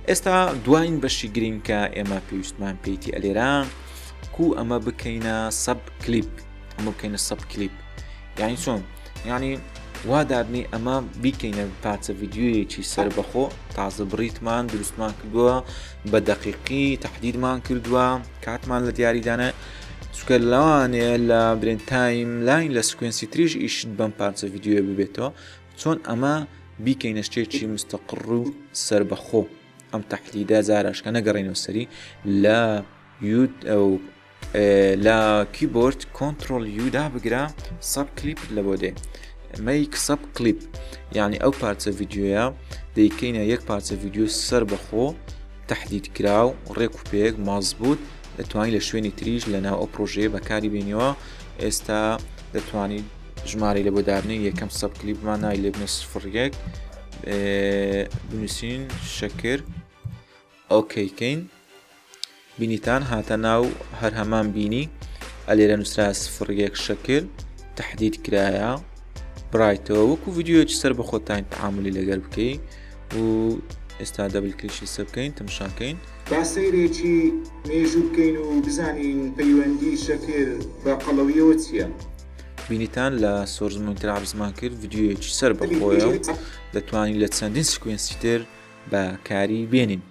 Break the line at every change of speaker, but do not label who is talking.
ئێستا دوایین بەشی گرنگ کە ئێمە پێویستمان پێیتی ئەلێرە کو ئەمە بکەینە سەب کلیپ، ئەمە بکەینە سەب کلیپ. یعنی چۆن؟ یعنی وا دابنی ئەمە بیکەینە پارچە ڤیدیۆیەکی سەربەخۆ تازە بڕیتمان دروستمان کردووە بە دەقیقی تەحدیدمان کردووە کاتمان لە دیاریدانە چونکە لەوانەیە لە برێن تایم لاین لە سکوێنسی تریژ ئیشت بەم پارچە ڤیدیۆ ببێتەوە چۆن ئەمە بیکەینە شتێکی مستەقڕ و سەربەخۆ. ئەم تەحدیدە زاراشکە نەگەڕێنەوە سەری لە لە کیبۆرد کۆنتڕۆل یودا بگرە سەب کلیپ لە بۆ دێ make sub clip، یعنی ئەو پارچە ڤیدیۆیە دەیکەینە یەک پارچە ڤیدیۆ سەربەخۆ تەحدید کراو ڕێک و پێک مازبوط دەتوانین لە شوێنی تریژ لە ناو ئەو پرۆژەیە بەکاری بێنیەوە. ئێستا دەتوانین ژمارەی لە بۆ دابنی یەکەم سەب کلیپمان نای لێ بنە 01 بنووسین شەکر ئۆکەیکەین بینیتان هاتە ناو هەر هەمان بینی ئەلێرە نووسرا 01 شەکر تەحدید کرایە بڕایتەوە وەکو ڤیدیۆیەکی سەر بە خۆتان تەعاملی لەگەر بکەی و ئێستا دەبل کلیشی سەر بکەین تەماشاکەین
با سەیرێکی مێژوو بکەین و بزانین پەیوەندی شەکر بە قەڵەویەوە چییە.
بینیتان لە سۆرزمۆنیتر عرزمان کرد ڤیدیۆیەکی سەر بەخۆیە و دەتوانین لە چەندین سکوێنسی تر بەکاری بێنین.